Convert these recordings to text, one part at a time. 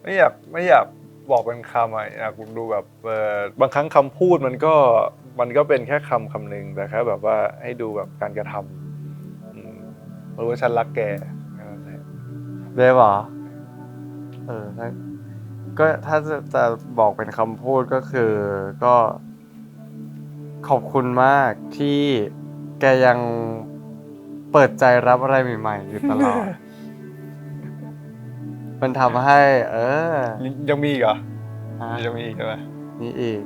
ไม่อยากบอกเป็นคำอยากดูแบบบางครั้งคำพูดมันก็เป็นแค่คำหนึ่งแต่แค่แบบว่าให้ดูแบบการกระทำรู้ว่าฉันรักแกนั่นแหละเบบเหรอก็ถ้าจะบอกเป็นคำพูดก็คือก็ขอบคุณมากที่แกยังเปิดใจรับอะไรใหม่ๆอยู่ตลอด มันทำให้ ยังมีอีกเหรอ ฮะ ยังมีอีกใช่ไหม นี่อีก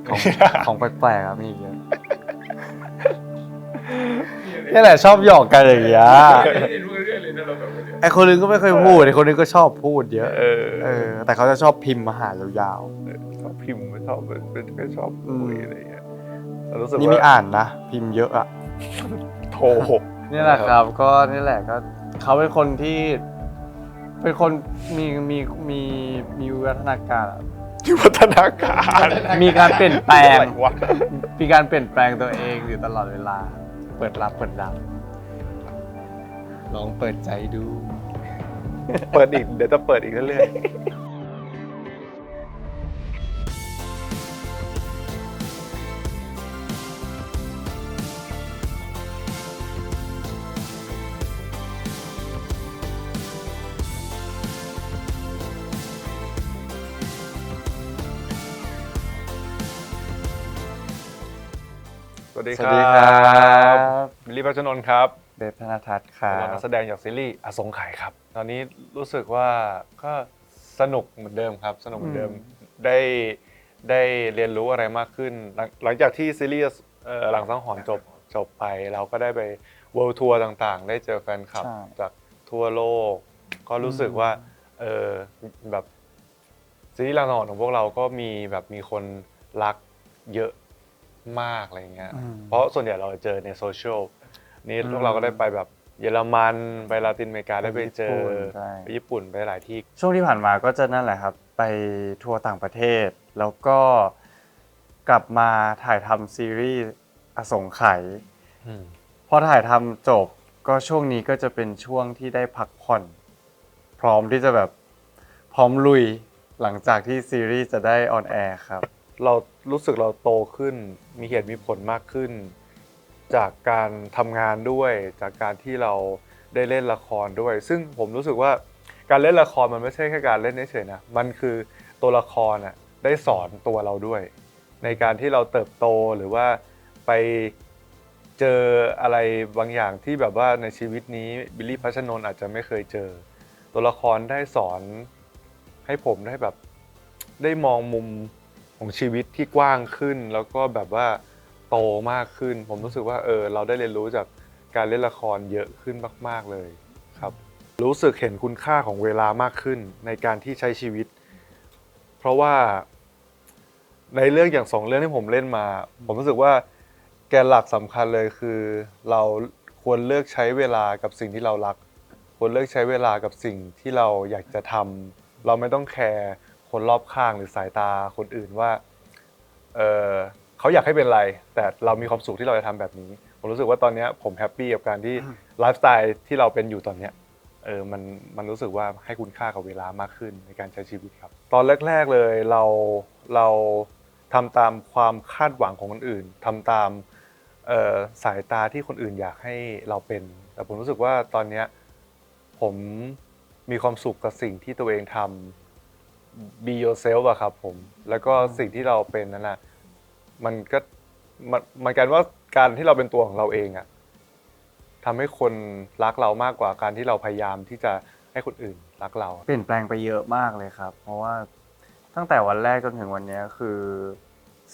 ของแปลกๆครับมีอีกเยอะนี่แหละชอบหยอกกันอย่างเงี้ยไอคนนึงก็ไม่เคยพูดไอคนนึงก็ชอบพูดเยอะแต่เขาจะชอบพิมพ์มาหายาว ชอบพิมพ์ไม่ชอบไม่ชอบคุยอะไรอย่างเงี้ยรู้สึก ๆนี่ ว่า มีอ่านนะพิมพ์เยอะอะ โถ นี่แหละครับก็นี่แหละก็เขาเป็นคนที่เป็นคนมีวิวัฒนาการอะ ที่พัฒนาการ มีการเปลี่ยนแปลง อะไรวะ มีการเปลี่ยนแปลงตัวเองอยู่ตลอดเวลาเปิดรับลองเปิดใจดู เปิดอีกเดี๋ยวจะเปิดอีกเรื่อยๆสวัสดี สวัสดีครับ บิลลี่พัชนนท์ครับ เบฟธนทัศน์ครั เรา บ นักแสดงจากซีรีส์อสงไขยครับ ตอนนี้รู้สึกว่าก็สนุกเหมือนเดิมครับ สนุกเหมือนเดิมได้เรียนรู้อะไรมากขึ้น หลังจากที่ซีรีส์หลังสังหรณ์จบไป เราก็ได้ไปเวิลด์ทัวร์ต่างๆ ได้เจอแฟนคลับ ใช่ จากทั่วโลก ก็รู้สึกว่าแบบซีรีส์หลังสังหรณ์ของพวกเราก็มีคนรักเยอะมากอะไรเงี้ย เพราะส่วนใหญ่เราเจอในโซเชียลนี่พวกเราก็ได้ไปแบบเยอรมันไปลาตินอเมริกาได้ไปเจอ ใช่ ไปญี่ปุ่นไปหลายที่ ช่วงที่ผ่านมาก็จะนั่นแหละครับ ไปทัวร์ต่างประเทศ แล้วก็กลับมาถ่ายทำซีรีส์อสงไขยพอถ่ายทำจบก็ช่วงนี้ก็จะเป็นช่วงที่ได้พักผ่อน พร้อมที่จะแบบพร้อมลุยหลังจากที่ซีรีส์จะได้ออนแอร์ครับ เรารู้สึกเราโตขึ้นมีเหตุมีผลมากขึ้น จากการทำงานด้วยจากการที่เราได้เล่นละครด้วย ซึ่งผมรู้สึกว่าการเล่นละครมันไม่ใช่แค่การเล่นเฉยๆนะมันคือตัวละครได้สอนตัวเราด้วย ในการที่เราเติบโตหรือว่าไปเจออะไรบางอย่างที่แบบว่าในชีวิตนี้บิลลี่พัชนนท์อาจจะไม่เคยเจอ ตัวละครได้สอนให้ผมได้แบบได้มองมุมของชีวิตที่กว้างขึ้น แล้วก็แบบว่าโตมากขึ้น ผมรู้สึกว่าเราได้เรียนรู้จากการเล่นละครเยอะขึ้นมากๆเลยครับ รู้สึกเห็นคุณค่าของเวลามากขึ้นในการที่ใช้ชีวิต เพราะว่าในเรื่องอย่าง2เรื่องที่ผมเล่นมา ผมรู้สึกว่าแกนหลักสำคัญเลยคือเราควรเลือกใช้เวลากับสิ่งที่เรารัก ควรเลือกใช้เวลากับสิ่งที่เราอยากจะทำเราไม่ต้องแคร์คนรอบข้างหรือสายตาคนอื่นว่าเขาอยากให้เป็นอะไรแต่เรามีความสุขที่เราจะทำแบบนี้ผมรู้สึกว่าตอนนี้ผมแฮปปี้กับการที่ไลฟ์สไตล์ที่เราเป็นอยู่ตอนนี้มันรู้สึกว่าให้คุณค่ากับเวลามากขึ้นในการใช้ชีวิตครับตอนแรกๆเลยเราทำตามความคาดหวังของคนอื่นทำตามสายตาที่คนอื่นอยากให้เราเป็นแต่ผมรู้สึกว่าตอนนี้ผมมีความสุขกับสิ่งที่ตัวเองทำ be yourself อะครับผมแล้วก็สิ่งที่เราเป็นนั่นแหละมันกลายว่าการที่เราเป็นตัวของเราเองอะทำให้คนรักเรามากกว่าการที่เราพยายามที่จะให้คนอื่นรักเราเปลี่ยนแปลงไปเยอะมากเลยครับ เพราะว่าตั้งแต่วันแรกจนถึงวันนี้คือ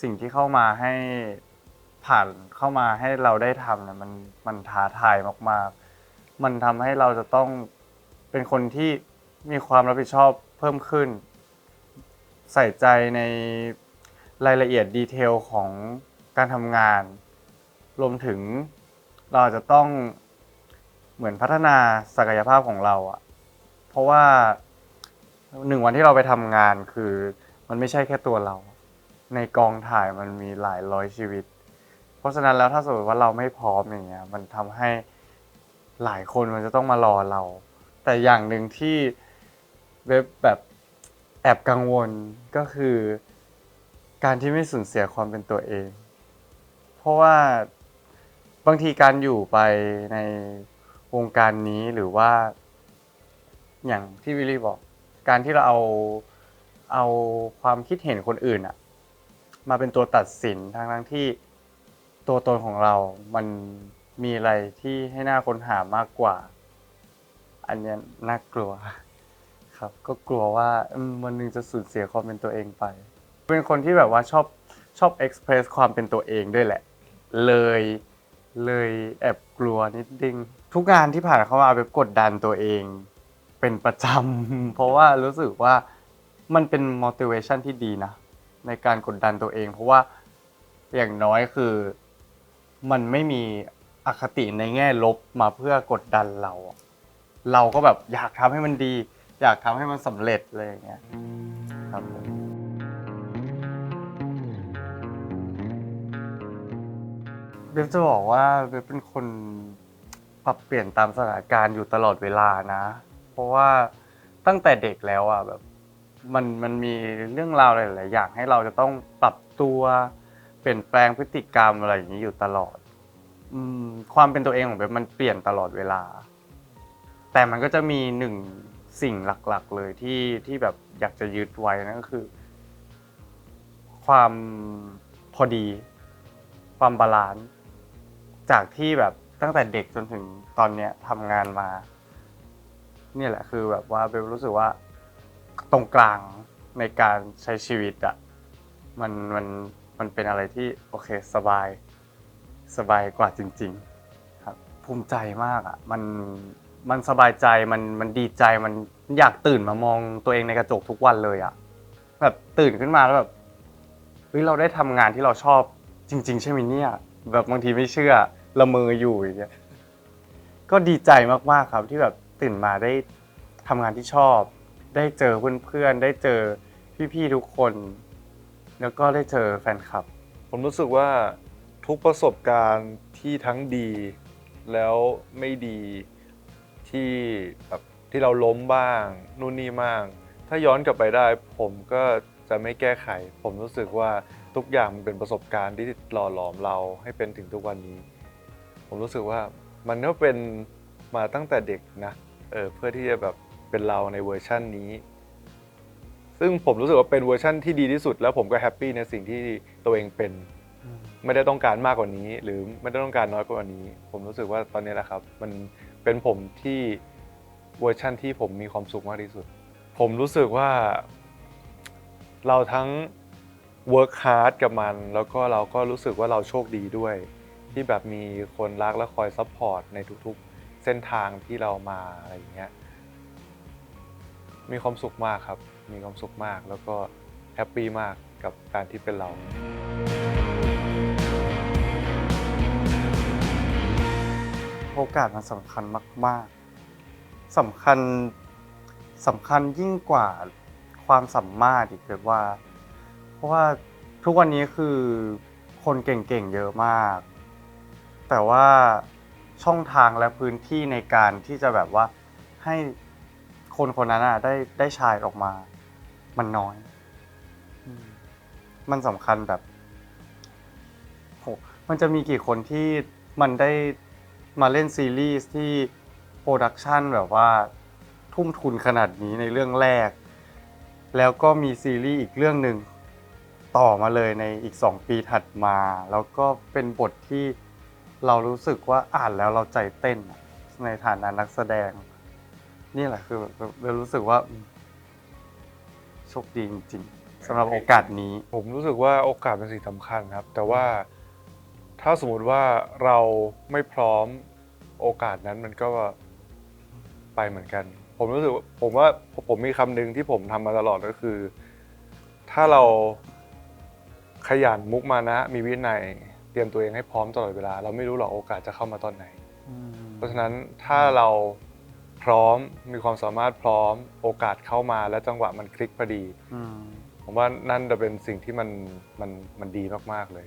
สิ่งที่เข้ามาให้ผ่านเข้ามาให้เราได้ทำเนี่ยมันท้าทายมากๆมันทำให้เราจะต้องเป็นคนที่มีความรับผิดชอบเพิ่มขึ้น ใส่ใจในรายละเอียดดีเทลของการทำงาน รวมถึงเราจะต้องเหมือนพัฒนาศักยภาพของเราอะเพราะว่า1 วันที่เราไปทำงานคือมันไม่ใช่แค่ตัวเรา ในกองถ่ายมันมีหลายร้อยชีวิต เพราะฉะนั้นแล้วถ้าสมมติว่าเราไม่พร้อมอย่างเงี้ยมันทำให้หลายคนมันจะต้องมารอเรา แต่อย่างหนึ่งที่เว็บแบบ แอบกังวลก็คือการที่ไม่สูญเสียความเป็นตัวเอง เพราะว่าบางทีการอยู่ไปในวงการนี้หรือว่าอย่างที่วิลลี่บอกการที่เราเอาความคิดเห็นคนอื่นอะมาเป็นตัวตัดสินทั้งที่ตัวตนของเรามันมีอะไรที่ให้น่าค้นหามากกว่า อันเนี้ยน่ากลัวครับก็กลัวว่าวันหนึ่งจะสูญเสียความเป็นตัวเองไป เป็นคนที่แบบว่าชอบเอ็กซ์เพรสความเป็นตัวเองด้วยแหละ เลยเลยแอบกลัวนิดนึงทุกงานที่ผ่านเข้ามาแบบกดดันตัวเองเป็นประจำ เพราะว่ารู้สึกว่ามันเป็น motivation ที่ดีนะในการกดดันตัวเอง เพราะว่าอย่างน้อยคือมันไม่มีอคติในแง่ลบมาเพื่อกดดันเราอะเราก็แบบอยากทำให้มันดี อยากทำให้มันสำเร็จอะไรอย่างเงี้ยครับผมเบฟจะบอกว่าเบฟเป็นคนปรับเปลี่ยนตามสถานการณ์อยู่ตลอดเวลานะ เพราะว่าตั้งแต่เด็กแล้วอ่ะแบบมันมีเรื่องราวหลายๆอย่างให้เราจะต้องปรับตัวเปลี่ยนแปลงพฤติกรรมอะไรอย่างนี้อยู่ตลอดความเป็นตัวเองของเบฟมันเปลี่ยนตลอดเวลา แต่มันก็จะมีหนึ่งสิ่งหลักๆเลยที่แบบอยากจะยึดไว้นั่นก็คือ ความพอดี ความบาลานซ์จากที่แบบตั้งแต่เด็กจนถึงตอนเนี้ยทำงานมาเนี่ยแหละคือแบบว่าเบลรู้สึกว่าตรงกลางในการใช้ชีวิตอะมันเป็นอะไรที่โอเคสบายกว่าจริงๆครับภูมิใจมากอะมันสบายใจมันดีใจมันอยากตื่นมามองตัวเองในกระจกทุกวันเลยอะแบบตื่นขึ้นมาแล้วแบบเฮ้ยเราได้ทำงานที่เราชอบจริงๆใช่ไหมเนี่ยแบบบางทีไม่เชื่อละเมออยู่อย่างเงี้ยก็ดีใจมากๆครับที่แบบตื่นมาได้ทำงานที่ชอบได้เจอเพื่อนๆได้เจอพี่ๆทุกคนแล้วก็ได้เจอแฟนคลับผมรู้สึกว่าทุกประสบการณ์ที่ทั้งดีแล้วไม่ดีที่แบบที่เราล้มบ้างนู่นนี่บ้างถ้าย้อนกลับไปได้ผมก็จะไม่แก้ไขผมรู้สึกว่าทุกอย่างมันเป็นประสบการณ์ที่หล่อหลอมเราให้เป็นถึงทุกวันนี้ผมรู้สึกว่ามันก็เป็นมาตั้งแต่เด็กนะเพื่อที่จะแบบเป็นเราในเวอร์ชั่นนี้ ซึ่งผมรู้สึกว่าเป็นเวอร์ชั่นที่ดีที่สุดแล้วผมก็แฮปปี้ในสิ่งที่ตัวเองเป็นไม่ได้ต้องการมากกว่านี้หรือไม่ได้ต้องการน้อยกว่านี้ผมรู้สึกว่าตอนนี้แหละครับมันเป็นผมที่เวอร์ชั่นที่ผมมีความสุขมากที่สุดผมรู้สึกว่าเราทั้ง work hard กับมันแล้วก็เราก็รู้สึกว่าเราโชคดีด้วยที่แบบมีคนรักและคอยซัพพอร์ตในทุกๆเส้นทางที่เรามาอะไรอย่างเงี้ยมีความสุขมากครับมีความสุขมากแล้วก็แฮปปี้มากกับการที่เป็นเราโอกาสมันสำคัญมากๆสำคัญยิ่งกว่าความสามารถอีกแบบว่าเพราะว่าทุกวันนี้คือคนเก่งๆเยอะมากแต่ว่าช่องทางและพื้นที่ในการที่จะแบบว่าให้คนคนนั้นได้ชายออกมามันน้อยมันสำคัญแบบโหมันจะมีกี่คนที่มันได้มาเล่นซีรีส์ที่โปรดักชันแบบว่าทุ่มทุนขนาดนี้ในเรื่องแรกแล้วก็มีซีรีส์อีกเรื่องหนึ่งต่อมาเลยในอีก2 ปีถัดมาแล้วก็เป็นบทที่เรารู้สึกว่าอ่านแล้วเราใจเต้นในฐานะนักแสดงนี่แหละคือเรารู้สึกว่าโชคดีจริงๆสำหรับโอกาสนี้ผมรู้สึกว่าโอกาสเป็นสิ่งสำคัญครับแต่ว่าถ้าสมมุติว่าเราไม่พร้อมโอกาสนั้นมันก็ไปเหมือนกันผมรู้สึกว่าผมมีคำหนึ่งที่ผมทำมาตลอดก็คือถ้าเราขยันมุมานะมีวินัยเตรียมตัวเองให้พร้อมตลอดเวลาเราไม่รู้หรอกโอกาสจะเข้ามาตอนไหนเพราะฉะนั้นถ้าเราพร้อมมีความสามารถพร้อมโอกาสเข้ามาและจังหวะมันคลิกพอดีผมว่านั่นจะเป็นสิ่งที่มันดีมากๆเลย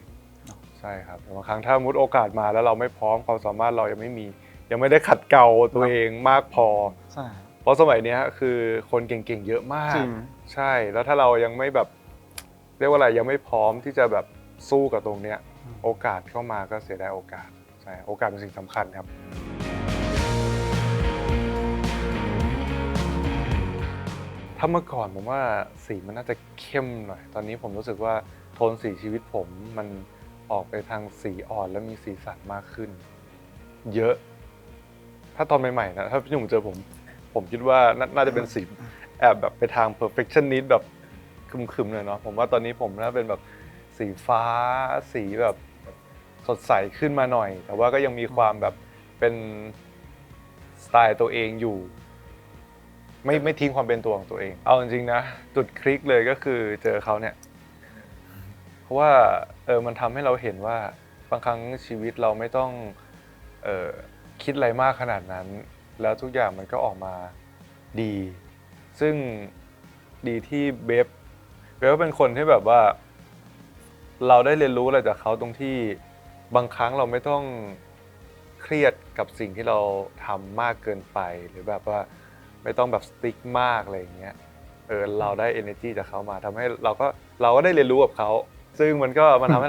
ใช่ครับบางครั้งถ้ามุดโอกาสมาแล้วเราไม่พร้อมความสามารถเรายังไม่ได้ขัดเกลาตัวเองมากพอผ ราะสมัยเนี้ยคือคนเก่งๆเยอะมาก จริง ใช่แล้วถ้าเรายังไม่แบบเรียกว่าอะไรยังไม่พร้อมที่จะแบบสู้กับตรงเนี้ยโอกาสเข้ามาก็เสียดายโอกาสใช่โอกาสเป็นสิ่งสำคัญครับ ถ้าเมื่อก่อนผมว่าสีมันน่าจะเข้มหน่อย ตอนนี้ผมรู้สึกว่าโทนสีชีวิตผมมันออกไปทางสีอ่อนและมีสีสันมากขึ้น เยอะ ถ้าตอนใหม่ๆนะถ้าพี่หนุ่มเจอผมคิดว่าน่าจะเป็นสีแอบแบบไปทาง perfectionist แบบครึมๆเลยเนาะผมว่าตอนนี้ผมน่าเป็นแบบสีฟ้าสีแบบสดใสขึ้นมาหน่อย แต่ว่าก็ยังมีความแบบเป็นสไตล์ตัวเองอยู่ ไม่ทิ้งความเป็นตัวของตัวเอง เอาจริงๆนะจุดคลิกเลยก็คือเจอเขาเนี่ยเพราะว่ามันทำให้เราเห็นว่าบางครั้งชีวิตเราไม่ต้องคิดอะไรมากขนาดนั้น แล้วทุกอย่างมันก็ออกมาดี ซึ่งดีที่เบฟเป็นคนที่แบบว่าเราได้เรียนรู้อะไรจากเขาตรงที่บางครั้งเราไม่ต้องเครียดกับสิ่งที่เราทำมากเกินไปหรือแบบว่าไม่ต้องแบบสติ๊กมากอะไรอย่างเงี้ยเราได้ energy จากเขามาทำให้เราก็ได้เรียนรู้กับเขาซึ่งมันทำให้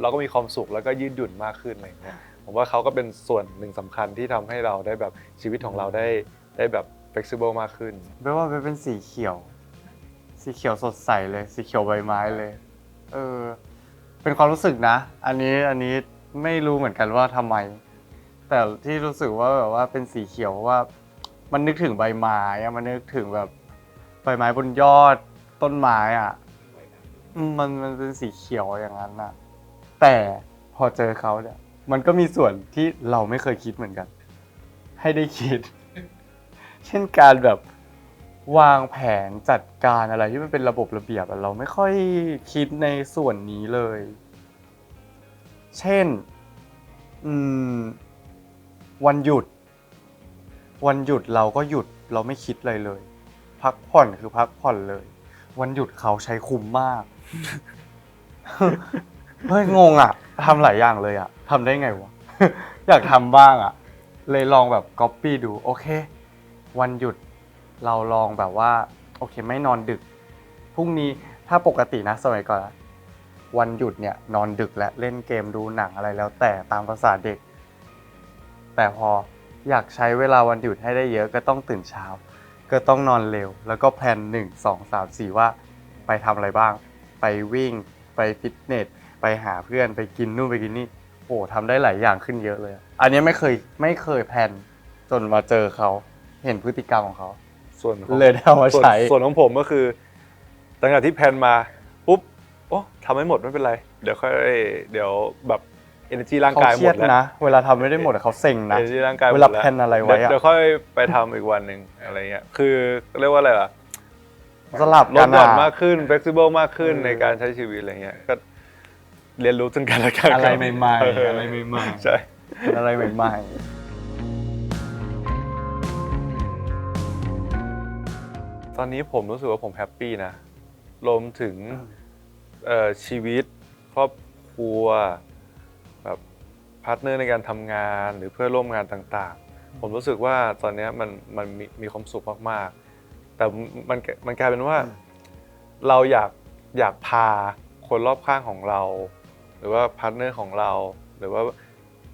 เราก็มีความสุขแล้วก็ยืดหยุ่นมากขึ้นอะไรอย่างเงี้ยผมว่าเขาก็เป็นส่วนหนึ่งสำคัญที่ทำให้เราได้แบบชีวิตของเราได้แบบ flexible มากขึ้น แปลว่าเป็นสีเขียว สีเขียวสดใสเลย สีเขียวใบไม้เลย เป็นความรู้สึกนะ อันนี้ไม่รู้เหมือนกันว่าทำไม แต่ที่รู้สึกว่าแบบว่าเป็นสีเขียวเพราะว่ามันนึกถึงใบไม้อะมันนึกถึงแบบใบไม้บนยอดต้นไม้อะมันเป็นสีเขียวอย่างนั้นอะแต่พอเจอเขาเนี่ยมันก็มีส่วนที่เราไม่เคยคิดเหมือนกัน ให้ได้คิด เช่นการแบบวางแผนจัดการอะไรที่มันเป็นระบบระเบียบอะเราไม่ค่อยคิดในส่วนนี้เลย เช่นวันหยุดเราก็หยุดเราไม่คิดอะไรเลย พักผ่อนคือพักผ่อนเลย วันหยุดเขาใช้คุ้มมาก เฮ้ยงงอ่ะทำหลายอย่างเลยอ่ะทำได้ไงวะ อยากทำบ้างอ่ะเลยลองแบบก๊อปปี้ดูโอเควันหยุดเราลองแบบว่าโอเคไม่นอนดึกพรุ่งนี้ถ้าปกตินะสมัยก่อนวันหยุดเนี่ยนอนดึกและเล่นเกมดูหนังอะไรแล้วแต่ตามภาษาเด็กแต่พออยากใช้เวลาวันหยุดให้ได้เยอะก็ต้องตื่นเช้าก็ต้องนอนเร็วแล้วก็แพลน1 2 3 4ว่าไปทำอะไรบ้างไปวิ่งไปฟิตเนสไปหาเพื่อนไปกินนู่นไปกินนี่โอ้ทำได้หลายอย่างขึ้นเยอะเลยอันนี้ไม่เคยแพลนจนมาเจอเขาเห็นพฤติกรรมของเขาส่วนของ เลยได้เอามาใช้ ส่วนของผมก็คือตั้งแต่ที่แพลนมาปุ๊บโอ้ทำไม่หมดไม่เป็นไรเดี๋ยวแบบ energy ร่าง เขา กาย เค ห รี ม ย ด ด แล้ว นะเวลาทำไม่ได้หมดเขาเซ็งนะ energy ร่างกายหม เว ด ลา แล้ว แพลนอะไรไว้อะ เดี๋ยวค่อยไปทำอีกวันหนึ่งอะไรเงี้ยคือเรียกว่าอะไรล่ะ สลับ ล กั ด น หย่อน อะ มากขึ้น flexible มากขึ้นในการใช้ชีวิตอะไรเงี้ยก็เรียนรู้ซึ่งกันและกัน อะไรใหม่ๆ เ อะไรใหม่ๆ ใช่ อะไรใหม่ ตอนนี้ผมรู้สึกว่าผมแฮปปี้นะรวมถึงชีวิตครอบครัวแบบพาร์ทเนอร์ในการทำงานหรือเพื่อนร่วมงานต่างๆผมรู้สึกว่าตอนนี้มันมีความสุขมากๆแต่มันกลายเป็นว่าเราอยากพาคนรอบข้างของเราหรือว่าพาร์ทเนอร์ของเราหรือว่า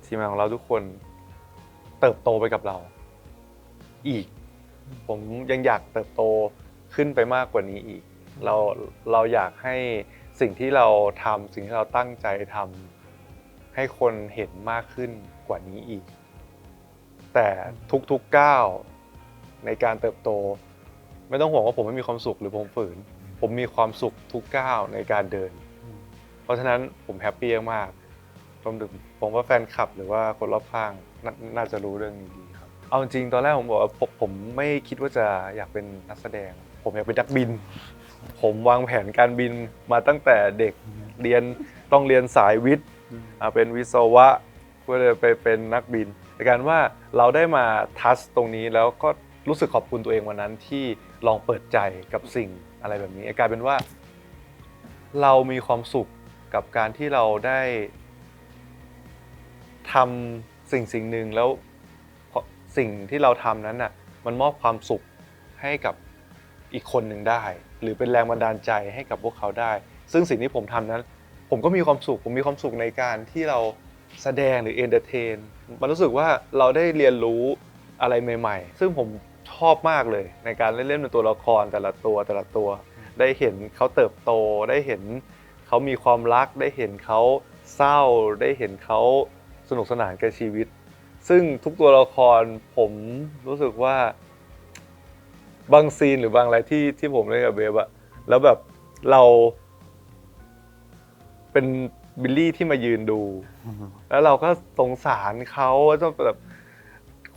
ทีมงานของเราทุกคนเติบโตไปกับเราอีกผมยังอยากเติบโตขึ้นไปมากกว่านี้อีกเราอยากให้สิ่งที่เราทำสิ่งที่เราตั้งใจทำให้คนเห็นมากขึ้นกว่านี้อีกแต่ทุกๆก้าวในการเติบโตไม่ต้องห่วงว่าผมไม่มีความสุขหรือผมฝืนผมมีความสุขทุกก้าวในการเดินเพราะฉะนั้นผมแฮปปี้มากรวมถึงผมว่าแฟนคลับหรือว่าคนรอบข้างน่าจะรู้เรื่องนี้ดีครับเอาจริงตอนแรกผมบอกว่าผมไม่คิดว่าจะอยากเป็นนักแสดงผมอยากเป็นนักบินผมวางแผนการบินมาตั้งแต่เด็กต้องเรียนสายวิทย์เป็นวิศวะเพื่อไปเป็นนักบินแต่การว่าเราได้มาทัชตรงนี้แล้วก็รู้สึกขอบคุณตัวเองวันนั้นที่ลองเปิดใจกับสิ่งอะไรแบบนี้กลายเป็นว่าเรามีความสุขกับการที่เราได้ทำสิ่งหนึ่งแล้วสิ่งที่เราทำนั้นน่ะ มันมอบความสุขให้กับอีกคนหนึ่งได้ หรือเป็นแรงบันดาลใจให้กับพวกเขาได้ ซึ่งสิ่งที่ผมทำนั้นผมก็มีความสุขผมมีความสุขในการที่เราแสดงหรือเอนเตอร์เทนมันรู้สึกว่าเราได้เรียนรู้อะไรใหม่ๆซึ่งผมชอบมากเลยในการเล่นเป็นตัวละครแต่ละตัวได้เห็นเขาเติบโตได้เห็นเขามีความรักได้เห็นเขาเศร้าได้เห็นเขาสนุกสนานกับชีวิตซึ่งทุกตัวละครผมรู้สึกว่าบางซีนหรือบางอะไรที่ผมเล่นกับเบฟอะแล้วแบบเราเป็นบิลลี่ที่มายืนดู แล้วเราก็สงสารเขาว่าแบบ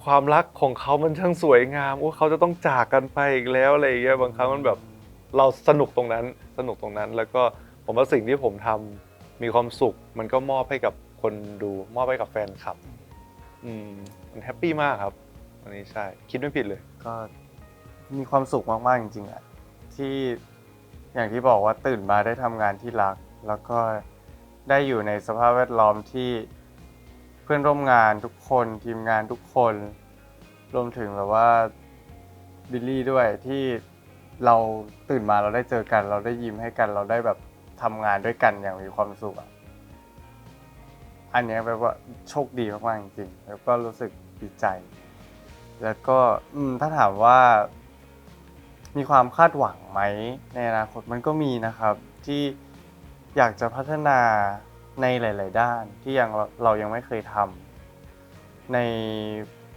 ความรักของเขามันช่างสวยงามโอ้เขาจะต้องจากกันไปอีกแล้วอะไรอย่างเงี้ยบางครั้งมันแบบเราสนุกตรงนั้นแล้วก็ผมว่าสิ่งที่ผมทำมีความสุขมันก็มอบให้กับคนดูมอบให้กับแฟนคลับมันแฮปปี้มากครับอันนี้ใช่คิดไม่ผิดเลยก็มีความสุขมากๆจริงๆแหละที่อย่างที่บอกว่าตื่นมาได้ทำงานที่รักแล้วก็ได้อยู่ในสภาพแวดล้อมที่เพื่อนร่วมงานทุกคนทีมงานทุกคนรวมถึงแบบว่าบิลลี่ด้วยที่เราตื่นมาเราได้เจอกันเราได้ยิ้มให้กันเราได้แบบทำงานด้วยกันอย่างมีความสุขอันนี้แบบว่าโชคดีมากๆจริงๆแล้วก็รู้สึกดีใจแล้วก็ถ้าถามว่ามีความคาดหวังไหมในอนาคตมันก็มีนะครับที่อยากจะพัฒนาในหลายๆด้านที่เรายังไม่เคยทำใน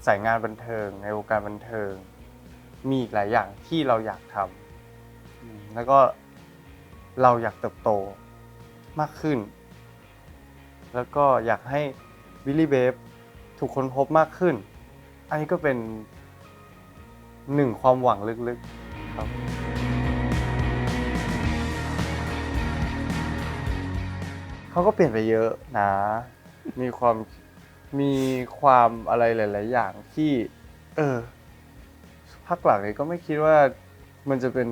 สายงานบันเทิงในวงการบันเทิงมีอีกหลายอย่างที่เราอยากทำแล้วก็เราอยากเติบโตมากขึ้นแล้วก็อยากให้บิลลี่เบฟถูกค้นพบมากขึ้นอันนี้ก็เป็นหนึ่งความหวังลึกๆครับเขาก็เปลี่ยนไปเยอะนะมีความอะไรหลายๆอย่างที่พักหลังนี้ก็ไม่คิดว่ามันจะเป็น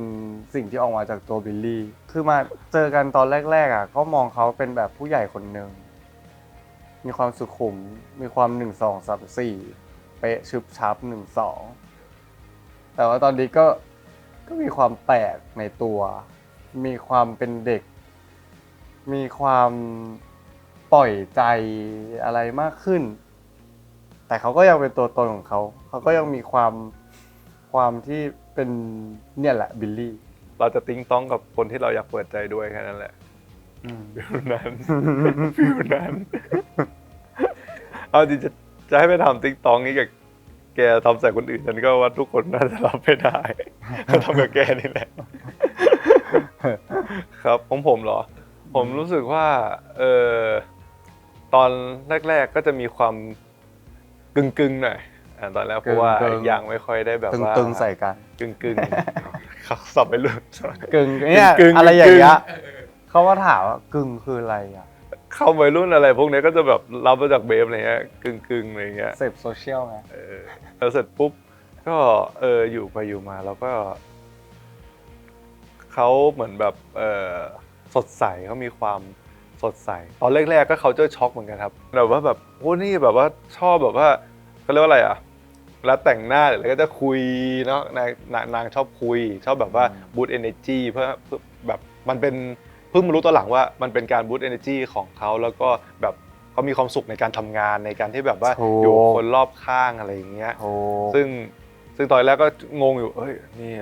สิ่งที่ออกมาจากตัวบิลลี่คือมาเจอกันตอนแรกๆก็มองเขาเป็นแบบผู้ใหญ่คนหนึ่งมีความสุขุมมีความ1 2 3 4เป๊ะชึบชับ1 2แต่ว่าตอนนี้ก็มีความแปลกในตัวมีความเป็นเด็กมีความปล่อยใจอะไรมากขึ้นแต่เขาก็ยังเป็นตัวตนของเขาก็ยังมีความที่เป็นเนี่ยแหละบิลลี่เราจะติ้งต้องกับคนที่เราอยากเปิดใจด้วยแค่นั้นแหละฟิวนั้นเอาจริงจะให้ไปทำติ๊กต้องนี้กับแกทำใส่คนอื่นฉันก็ว่าทุกคนน่าจะรับไม่ได้ทำกับแกนี่แหละครับผมเหรอผมรู้สึกว่าตอนแรกๆก็จะมีความกึ่งหน่อยตอนแรกเพราะว่ายังไม่ค่อยได้แบบว่าตึงใส่กันกึ่งเขาสับไปเลยกึ่งเนี่ยอะไรอย่างเงี้ยเขาว่าถามว่ากึ่งคืออะไรเข้าวัยรุ่นอะไรพวกนี้ก็จะแบบรับมาจากเบฟอะไรเงี้ยกึ่งอะไรเงี้ยเสพโซเชียลไงแล้วเสร็จปุ๊บก็อยู่ไปอยู่มาแล้วก็เขาเหมือนแบบสดใสเขามีความสดใสตอนแรกๆก็เขาเจอช็อกเหมือนกันครับแบบว่าแบบโอ้นี่แบบว่าชอบแบบว่าเขาเรียกว่าอะไรแล้วแต่งหน้าอะไรก็จะคุยเนาะนางชอบคุยชอบแบบว่าบูตเอเนอร์จีเพื่อแบบมันเป็นเพิ่งมารู้ตอนหลังว่ามันเป็นการบูตเอเนอร์จีของเขาแล้วก็แบบเขามีความสุขในการทำงานในการที่แบบว่าอยู่คนรอบข้างอะไรอย่างเงี้ยซึ่งตอนแรกก็งงอยู่นี่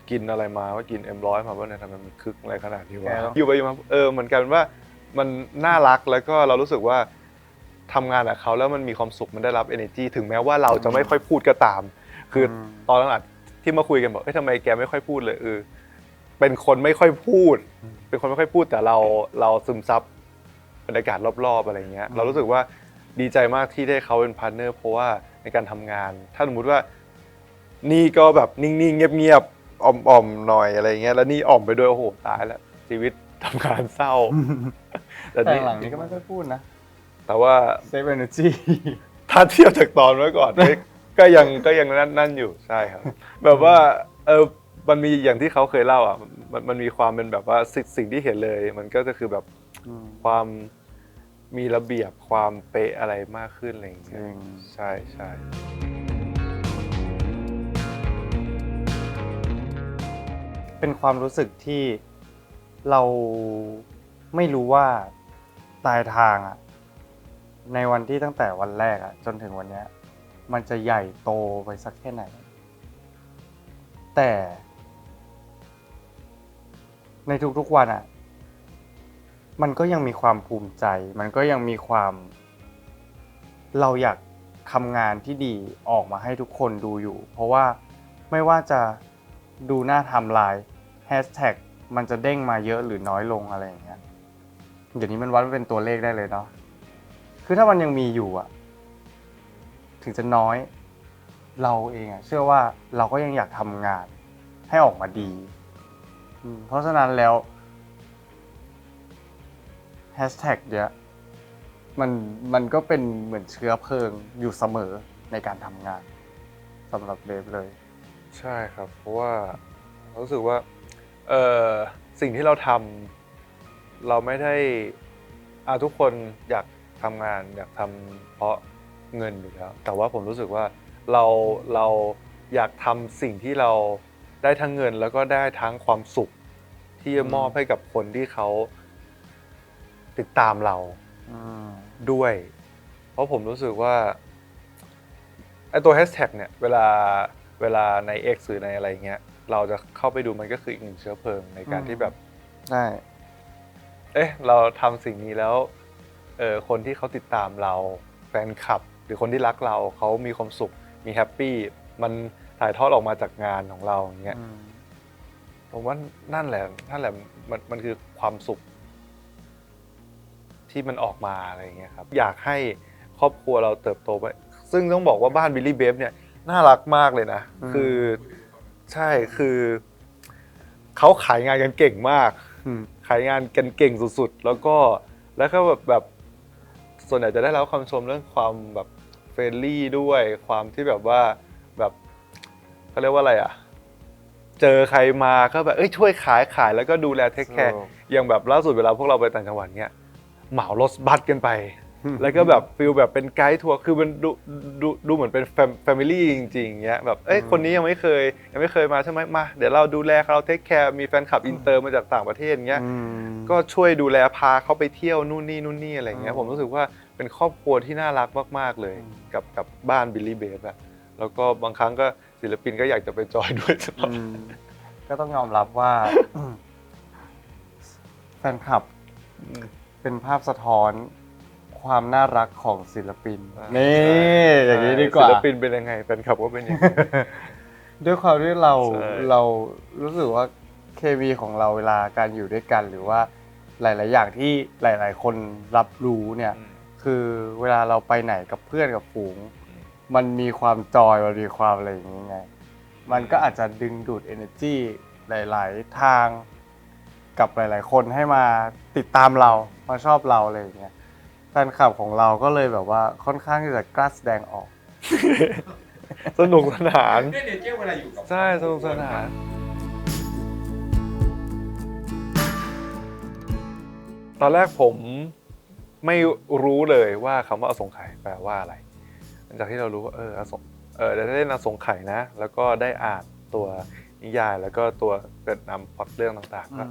กินอะไรมาว่ากินM100มาว่าเนี่ยทำไมมันคึกอะไรขนาดนี้วะอยู่ไปมาเหมือนกันว่ามันน่ารักแล้วก็เรารู้สึกว่าทำงานกับเขาแล้วมันมีความสุขมันได้รับ energy ถึงแม้ว่าเราจะไม่ค่อยพูดก็ตามคือตอนหลังที่มาคุยกันบอกทำไมแกไม่ค่อยพูดเลยเป็นคนไม่ค่อยพูดแต่เราซึมซับบรรยากาศรอบๆอะไรเงี้ยเรารู้สึกว่าดีใจมากที่ได้เขาเป็นพาร์ทเนอร์เพราะว่าในการทำงานถ้าสมมติว่านี่ก็แบบนิ่งๆเงียบๆอ่อมๆหน่อยอะไรเงี้ยแล้วนี่อ่อมไปด้วยโอ้โหตายแล้วชีวิตทำงานเศร้าแต่หลังนี้ก็ไม่ค่อยพูดนะแต่ว่าเซฟเอเนอร์จีถ้าเทียบจากตอนเมื่อก่อนก็ยังนั่นอยู่ใช่ครับแบบว่ามันมีอย่างที่เขาเคยเล่ามันมีความเป็นแบบว่าสิ่งที่เห็นเลยมันก็จะคือแบบความมีระเบียบความเป๊ะอะไรมากขึ้นอะไรอย่างเงี้ยใช่ เป็นความรู้สึกที่เราไม่รู้ว่าปลายทางอะในวันที่ตั้งแต่วันแรกอะจนถึงวันเนี้ยมันจะใหญ่โตไปสักแค่ไหนแต่ในทุกๆวันอะมันก็ยังมีความภูมิใจมันก็ยังมีความเราอยากทำงานที่ดีออกมาให้ทุกคนดูอยู่เพราะว่าไม่ว่าจะดูหน้าไทม์ไลน์แฮชแท็กมันจะเด้งมาเยอะหรือน้อยลงอะไรอย่างเงี้ยเดี๋ยวนี้มันวัดเป็นตัวเลขได้เลยเนาะคือถ้ามันยังมีอยู่อะถึงจะน้อยเราเองอะเชื่อว่าเราก็ยังอยากทำงานให้ออกมาดีเพราะฉะนั้นแล้วแฮชแท็กเนี้ยมันก็เป็นเหมือนเชื้อเพลิงอยู่เสมอในการทำงานสำหรับเบฟเลยใช่ครับเพราะว่ารู้สึกว่าสิ่งที่เราทำเราไม่ได้ทุกคนอยากทำงานอยากทำเพราะเงินอยู่แล้วแต่ว่าผมรู้สึกว่าเราอยากทำสิ่งที่เราได้ทั้งเงินแล้วก็ได้ทั้งความสุขที่จะมอบให้กับคนที่เขาติดตามเราด้วยเพราะผมรู้สึกว่าไอ้ตัวแฮชแท็กเนี่ยเวลาใน X หรือในอะไรเงี้ยเราจะเข้าไปดูมันก็คืออีกหนึ่งเชื้อเพลิงในการที่แบบใช่เราทำสิ่งนี้แล้วคนที่เขาติดตามเราแฟนคลับหรือคนที่รักเราเขามีความสุขมีแฮปปี้มันถ่ายทอดออกมาจากงานของเราอย่างเงี้ยผมว่านั่นแหละมันคือความสุขที่มันออกมาอะไรอย่างเงี้ยครับอยากให้ครอบครัวเราเติบโตไปซึ่งต้องบอกว่าบ้านบิลลี่เบฟเนี่ยน่ารักมากเลยนะคือใช่คือเขาขายงานกันเก่งมากขายงานกันเก่งสุดๆแล้วก็แบบส่วนใหญ่จะได้รับคำชมเรื่องความแบบเฟรนลี่ด้วยความที่แบบว่าแบบเขาเรียกว่าอะไรอ่ะเจอใครมาก็แบบช่วยขายแล้วก็ดูแลเทคแคร์อย่างแบบล่าสุดเวลาพวกเราไปต่างจังหวัดเนี้ยเหมารถบัสกันไปแล้วก็แบบฟีลแบบเป็นไกด์ทัวร์คือมันดูเหมือนเป็นแฟมิลี่จริงๆเงี้ยแบบคนนี้ยังไม่เคยมาใช่ไหมมาเดี๋ยวเราดูแลเขาเทคแคร์มีแฟนคลับอินเตอร์มาจากต่างประเทศเงี้ยก็ช่วยดูแลพาเขาไปเที่ยวนู่นนี่อะไรเงี้ยผมรู้สึกว่าเป็นครอบครัวที่น่ารักมากๆเลยกับบ้านบิลลี่เบฟอะแล้วก็บางครั้งก็ศิลปินก็อยากจะไปจอยด้วยก็ต้องยอมรับว่าแฟนคลับเป็นภาพสะท้อนความน่ารักของศิลปินนี่อย่างนี้ดีกว่าศิลปินเป็นยังไงแฟนคลับว่าเป็นยังไงด้วยความที่เรารู้สึกว่าเคมีของเราเวลาการอยู่ด้วยกันหรือว่าหลายๆอย่างที่หลายๆคนรับรู้เนี่ยคือเวลาเราไปไหนกับเพื่อนกับฝูงมันมีความจอยมันมีความอะไรอย่างนี้ไงมันก็อาจจะดึงดูด energy หลายๆทางกับหลายๆคนให้มาติดตามเรามาชอบเราอะไรอย่างเงี้ยแฟนคลับของเราก็เลยแบบว่าค่อนข้างที่จะกล้าแสดงออกสนุกสนานเนเจอร์เวลาอยู่กับใช่สนุกสนานตอนแรกผมไม่รู้เลยว่าคำว่าอสงไขยแปลว่าอะไรหลังจากที่เรารู้ว่าได้เล่นอสงไขยนะแล้วก็ได้อ่านตัวนิยายแล้วก็ตัวเกิดนำพล็อตเรื่องต่างๆก็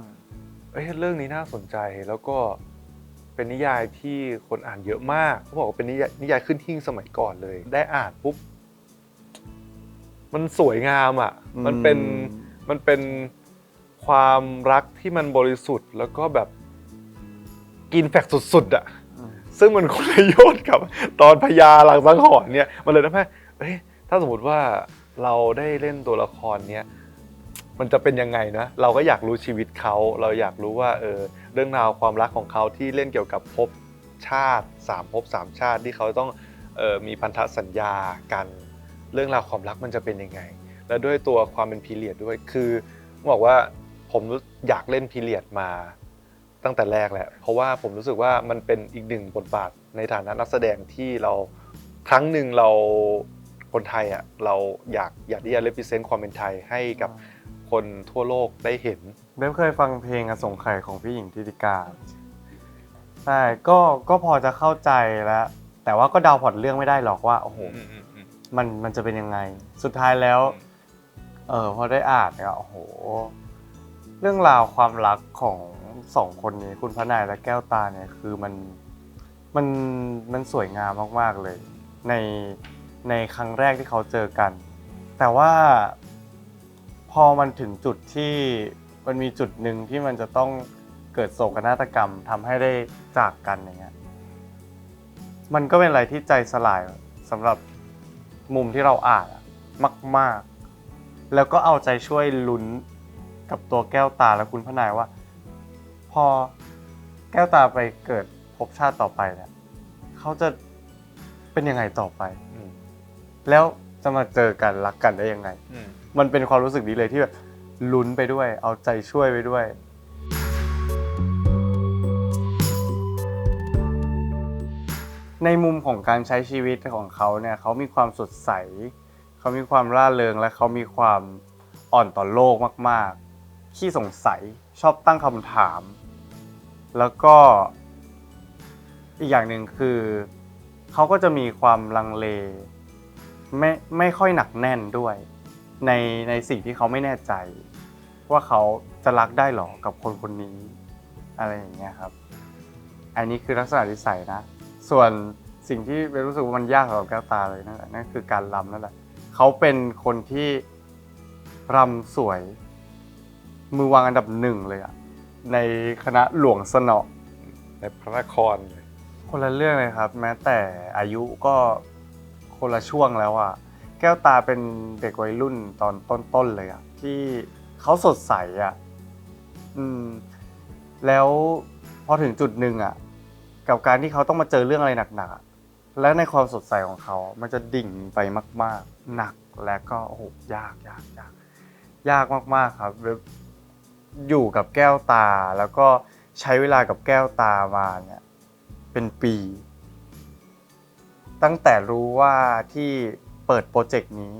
เรื่องนี้น่าสนใจแล้วก็เป็นนิยายที่คนอ่านเยอะมากเขาบอกว่าเป็นนิยายขึ้นหิ้งสมัยก่อนเลยได้อ่านปุ๊บมันสวยงามอ่ะมันเป็นความรักที่มันบริสุทธิ์แล้วก็แบบกินแฟกสุดๆอ่ะซึ่งมันคนละโยชน์กับตอนพญาลังสังหรณ์เนี่ยมันเลยทำให้ถ้าสมมติว่าเราได้เล่นตัวละครเนี้ยมันจะเป็นยังไงนะเราก็อยากรู้ชีวิตเขาเราอยากรู้ว่าเรื่องราวความรักของเขาที่เล่นเกี่ยวกับภพชาติ3ภพ3ชาติที่เขาต้องมีพันธสัญญากันเรื่องราวความรักมันจะเป็นยังไงและด้วยตัวความเป็นพีเรียดด้วยคือบอกว่าผมอยากเล่นพีเรียดมาตั้งแต่แรกแหละเพราะว่าผมรู้สึกว่ามันเป็นอีกหนึ่งบทบาทในฐานะนักแสดงที่เราครั้งหนึ่งเราคนไทยอ่ะเราอยากที่จะ represent ความเป็นไทยให้กับคนทั่วโลกได้เห็นเบฟเคยฟังเพลงอสงไขยของพี่หญิงทิติการใช่ก็พอจะเข้าใจแล้วแต่ว่าก็เดาพล็อตเรื่องไม่ได้หรอกว่าโอ้โหมันจะเป็นยังไงสุดท้ายแล้วพอได้อ่านเนี่ยโอ้โห เรื่องราวความรักของสองคนนี้คุณพระนายและแก้วตาเนี่ยคือมันมันสวยงามมากๆเลยในในครั้งแรกที่เขาเจอกัน แต่ว่าพอมันถึงจุดที่มันมีจุดหนึ่งที่มันจะต้องเกิดโศกนาฏกรรมทำให้ได้จากกันอย่างเงี้ยมันก็เป็นอะไรที่ใจสลายสำหรับมุมที่เราอ่านมากๆแล้วก็เอาใจช่วยลุ้นกับตัวแก้วตาและคุณพระนายว่าพอแก้วตาไปเกิดภพชาติต่อไปเนี่ยเขาจะเป็นยังไงต่อไปแล้วจะมาเจอกันรักกันได้ยังไงมันเป็นความรู้สึกนี้เลยที่แบบลุ้นไปด้วยเอาใจช่วยไปด้วยในมุมของการใช้ชีวิตของเขาเนี่ยเขามีความสดใสเขามีความร่าเริงและเขามีความอ่อนต่อโลกมากๆขี้สงสัยชอบตั้งคำถามแล้วก็อีกอย่างหนึ่งคือเขาก็จะมีความลังเลไม่ค่อยหนักแน่นด้วยในสิ่งที่เขาไม่แน่ใจว่าเขาจะรักได้หรอกับคนคนนี้อะไรอย่างเงี้ยครับอันนี้คือลักษณะนิสัยนะส่วนสิ่งที่เบลรู้สึกว่ามันยากสำหรับแก้วตาเลยนั่นคือการรำนั่นแหละเขาเป็นคนที่รำสวยมือวางอันดับหนึ่งเลยอะในคณะหลวงสนอในพระนครเลยคนละเรื่องเลยครับแม้แต่อายุก็คนละช่วงแล้วอ่ะแก้วตาเป็นเด็กวัยรุ่นตอนต้นๆเลยอ่ะที่เขาสดใสอ่ะแล้วพอถึงจุดหนึ่งอ่ะกับการที่เขาต้องมาเจอเรื่องอะไรหนักๆอะและในความสดใสของเขามันจะดิ่งไปมากๆหนักและก็โอ้โหยากมากๆครับอยู่กับแก้วตาแล้วก็ใช้เวลากับแก้วตามาเนี่ยเป็นปีตั้งแต่รู้ว่าที่เปิดโปรเจกต์นี้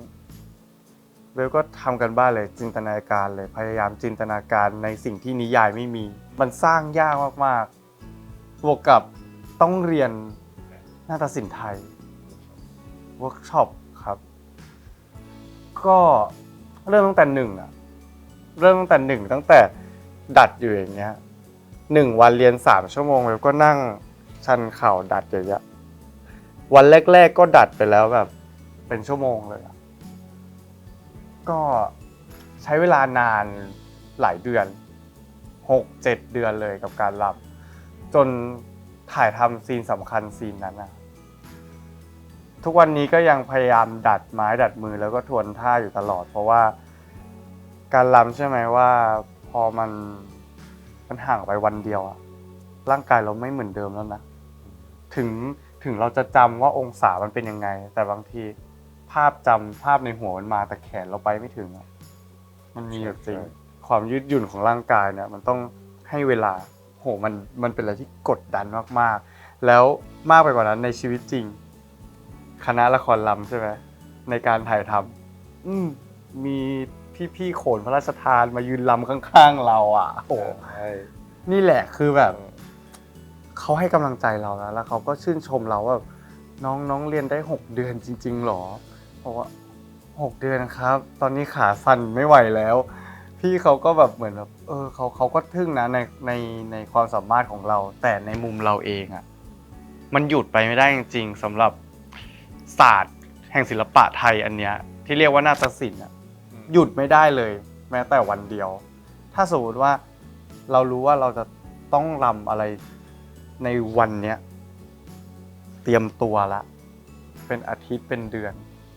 เบลก็ทำกันบ้านเลยจินตนาการเลยพยายามจินตนาการในสิ่งที่นิยายไม่มีมันสร้างยากมากๆบวกกับต้องเรียนนาฏศิลป์ไทยเวิร์กช็อปครับก็เริ่มตั้งแต่ตั้งแต่ดัดอยู่อย่างเงี้ย1 วันเรียน3 ชั่วโมงแล้วก็นั่งชันเข่าดัดอย่างเงี้ยวันแรกๆก็ดัดไปแล้วแบบเป็นชั่วโมงเลยก็ใช้เวลานานหลายเดือน 6-7 เดือนเลยกับการรำจนถ่ายทำซีนสำคัญซีนนั้นนะทุกวันนี้ก็ยังพยายามดัดไม้ดัดมือแล้วก็ทวนท่าอยู่ตลอดเพราะว่าการรำใช่ไหมว่าพอมันห่างไปวันเดียวร่างกายเราไม่เหมือนเดิมแล้วนะถึงเราจะจำว่าองศามันเป็นยังไงแต่บางทีภาพในหัวมันมาแต่แขนเราไปไม่ถึงมันมีอยู่จริงความยืดหยุ่นของร่างกายเนี่ยมันต้องให้เวลาโหมันเป็นอะไรที่กดดันมากๆแล้วมากไปกว่านั้นในชีวิตจริงคณะละครรำใช่ไหมในการถ่ายทำมีพี่โขนพระราชทานมายืนรำข้างๆเราโอ้นี่แหละคือแบบเขาให้กำลังใจเราแล้วเขาก็ชื่นชมเราว่าน้องเรียนได้6 เดือนจริงๆหรอเพราะว่า6 เดือนครับตอนนี้ขาสั่นไม่ไหวแล้วพี่เขาก็แบบเหมือนแบบเขาก็ทึ่งนะในความสามารถของเราแต่ในมุมเราเองมันหยุดไปไม่ได้จริงๆสำหรับศาสตร์แห่งศิลปะไทยอันเนี้ยที่เรียกว่านาฏศิลป์หยุดไม่ได้เลยแม้แต่วันเดียวถ้าสมมติว่าเรารู้ว่าเราจะต้องรำอะไรในวันเนี้ยเตรียมตัวละเป็นอาทิตย์เป็นเดือน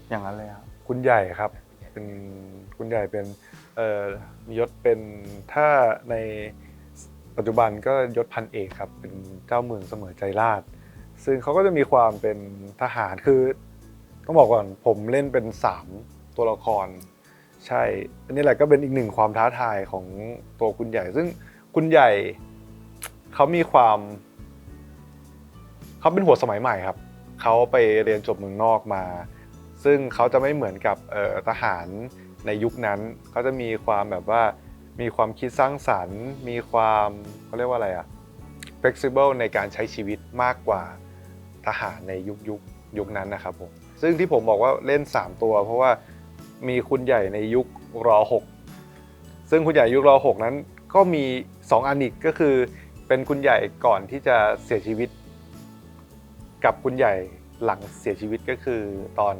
อย่างนั้นเลยครับคุณใหญ่ครับเป็นคุณใหญ่เป็นมียศเป็นถ้าในปัจจุบันก็ยศพันเอกครับเป็นเจ้าเมืองเสมอใจราชซึ่งเขาก็จะมีความเป็นทหารคือต้องบอกก่อนผมเล่นเป็น3 ตัวละครใช่อันนี้แหละก็เป็นอีกหนึ่งความท้าทายของตัวคุณใหญ่ซึ่งคุณใหญ่เขามีความเขาเป็นหัวสมัยใหม่ครับเขาไปเรียนจบเมืองนอกมาซึ่งเขาจะไม่เหมือนกับทหารในยุคนั้นเขาจะมีความแบบว่ามีความคิดสร้างสรรค์มีความเขาเรียกว่าอะไรflexible ในการใช้ชีวิตมากกว่าทหารในยุคนั้นนะครับผมซึ่งที่ผมบอกว่าเล่น3 ตัวเพราะว่ามีคุณใหญ่ในยุคร.6 ซึ่งคุณใหญ่ยุคร6นั้นก็มี2อันอีกก็คือเป็นคุณใหญ่ก่อนที่จะเสียชีวิตกับคุณใหญ่หลังเสียชีวิตก็คือตอน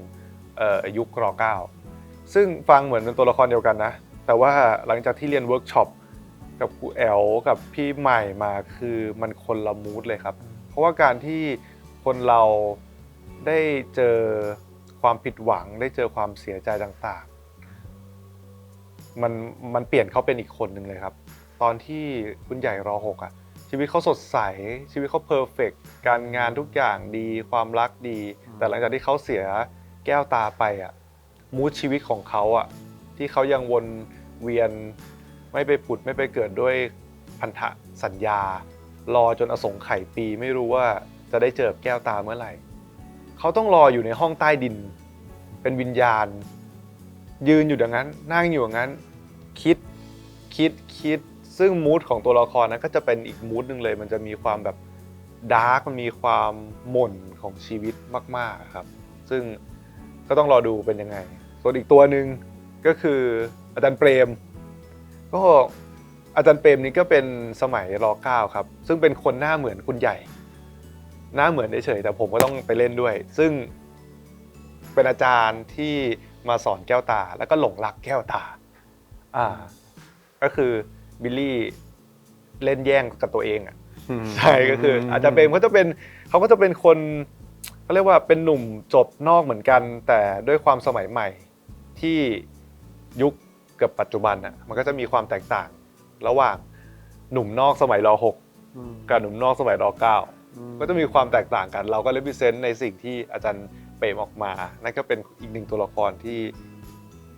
ยุคร9ซึ่งฟังเหมือนเป็นตัวละครเดียวกันนะแต่ว่าหลังจากที่เรียนเวิร์กช็อปกับครูแอลกับพี่ใหม่มาคือมันคนละมูดเลยครับเพราะว่าการที่คนเราได้เจอความผิดหวังได้เจอความเสียใจต่างๆมันเปลี่ยนเขาเป็นอีกคนหนึ่งเลยครับตอนที่คุณใหญ่ร6อ่ะชีวิตเขาสดใสชีวิตเขาเพอร์เฟกต์การงานทุกอย่างดีความรักดีแต่หลังจากที่เขาเสียแก้วตาไปอ่ะมูดชีวิตของเขาอ่ะที่เขายังวนเวียนไม่ไปผุดไม่ไปเกิดด้วยพันธสัญญารอจนอสงไขยปีไม่รู้ว่าจะได้เจอแก้วตาเมื่อไหร่เขาต้องรออยู่ในห้องใต้ดินเป็นวิญญาณยืนอยู่อย่างนั้นนั่งอยู่อย่างนั้นคิดซึ่งมูดของตัวละครนั้นก็จะเป็นอีกมูดหนึ่งเลยมันจะมีความแบบดาร์กมันมีความหม่นของชีวิตมากๆครับซึ่งก็ต้องรอดูเป็นยังไงส่วนอีกตัวหนึ่งก็คืออาจารย์เปรมก็อาจารย์เปรมนี่ก็เป็นสมัยร9ครับซึ่งเป็นคนหน้าเหมือนคุณใหญ่หน้าเหมือนเฉยๆแต่ผมก็ต้องไปเล่นด้วยซึ่งเป็นอาจารย์ที่มาสอนแก้วตาแล้วก็หลงรักแก้วตาก็คือบิลลี่เล่นแย่งกับตัวเองอ่ะใช่ก็คืออาจารย์เปรมเขาก็จะเป็นคนเขาเรียกว่าเป็นหนุ่มจบนอกเหมือนกันแต่ด้วยความสมัยใหม่ที่ยุคกับปัจจุบันอ่ะมันก็จะมีความแตกต่างระหว่างหนุ่มนอกสมัยร6กับหนุ่มนอกสมัยร9ก็จะมีความแตกต่างกันเราก็เลพิเซนต์ในสิ่งที่อาจารย์เปรมออกมานั่นก็เป็นอีกหนึ่งตัวละครที่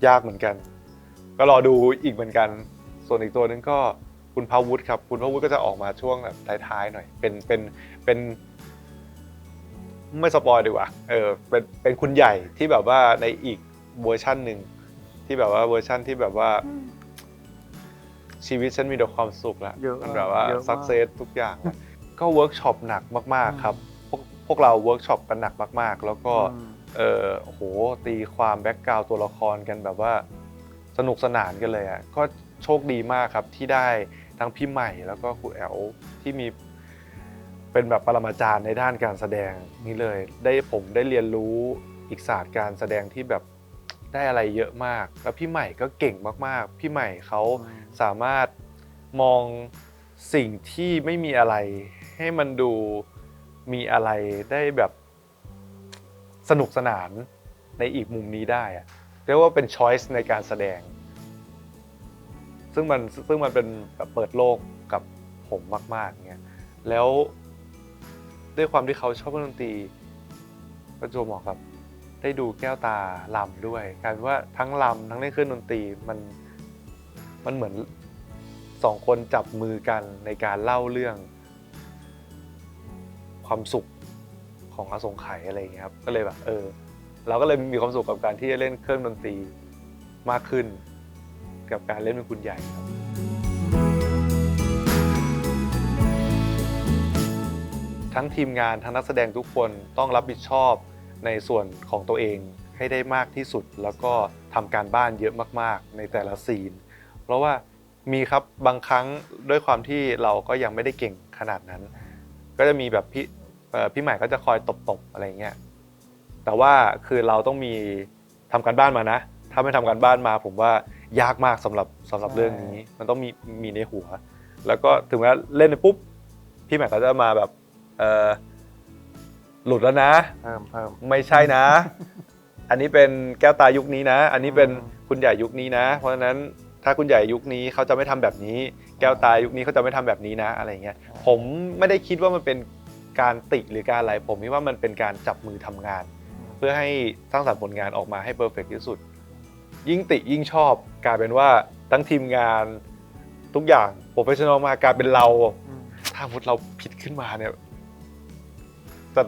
ยากเหมือนกันก็รอดูอีกเหมือนกันส่วนอีกตัวนึงก็คุณพาวุฒิครับคุณพาวุฒิก็จะออกมาช่วงแบบท้ายๆหน่อยเป็นไม่สปอยดีกว่าเป็นคุณใหญ่ที่แบบว่าในอีกเวอร์ชั่นหนึ่งที่แบบว่าเวอร์ชั่นที่แบบว่าชีวิตฉันมีแต่ความสุขแล้วมันแบบว่าสักเซสทุกอย่างก็เวิร์กช็อปหนักมากๆครับพวกเราเวิร์กช็อปกันหนักมากๆแล้วก็โหตีความแบ็กกราวด์ตัวละครกันแบบว่าสนุกสนานกันเลยอ่ะก็โชคดีมากครับที่ได้ทั้งพี่ใหม่แล้วก็ครูแอลที่มีเป็นแบบปรมาจารย์ในด้านการแสดงนี่เลยผมได้เรียนรู้อีกศาสตร์การแสดงที่แบบได้อะไรเยอะมากแล้วพี่ใหม่ก็เก่งมากๆพี่ใหม่เขาสามารถมองสิ่งที่ไม่มีอะไรให้มันดูมีอะไรได้แบบสนุกสนานในอีกมุมนี้ได้อะเรียกว่าเป็นช้อยส์ในการแสดงซึ่งมันเป็นแบบเปิดโลกกับผมมากๆเงี้ยแล้วด้วยความที่เขาชอบดนตรีประจวบเหมาะกับได้ดูแก้วตาลำด้วยกลายเป็นว่าทั้งลำทั้งเล่นเครื่องดนตรีมันเหมือน2คนจับมือกันในการเล่าเรื่องความสุขของอสงไขยอะไรอย่างเงี้ยครับก็เลยแบบเราก็เลยมีความสุขกับการที่จะเล่นเครื่องดนตรีมากขึ้นกับการเล่นเป็นคุณใหญ่ครับทั้งทีมงานทั้งนักแสดงทุกคนต้องรับผิดชอบในส่วนของตัวเองให้ได้มากที่สุดแล้วก็ทำการบ้านเยอะมากๆในแต่ละซีนเพราะว่ามีครับบางครั้งด้วยความที่เราก็ยังไม่ได้เก่งขนาดนั้นก็จะมีแบบพี่ใหม่ก็จะคอยตบอะไรเงี้ยแต่ว่าคือเราต้องมีทำการบ้านมานะถ้าไม่ทำการบ้านมาผมว่ายากมากสำหรับเรื่องนี้มันต้องมีในหัวแล้วก็ถึงแม้เล่นไปปุ๊บพี่ใหม่ก็จะมาแบบหลุดแล้วนะเพิ่มไม่ใช่นะ อันนี้เป็นแก้วตายุคนี้นะอันนี้เป็นคุณใหญ่ยุคนี้นะเพราะฉะนั้นถ้าคุณใหญ่ยุคนี้เขาจะไม่ทำแบบนี้แก้วตายุคนี้เขาจะไม่ทำแบบนี้นะอะไรเงี้ยผมไม่ได้คิดว่ามันเป็นการติหรือการอะไรผมคิดว่ามันเป็นการจับมือทำงานเพื่อให้สร้างสรรค์ผลงานออกมาให้เพอร์เฟกต์ที่สุดยิ่งติยิ่งชอบกลายเป็นว่าทั้งทีมงานทุกอย่างโปรเฟชชั่นอลมากลายเป็นเราถ้าสมมติเราผิดขึ้นมาเนี่ยจะ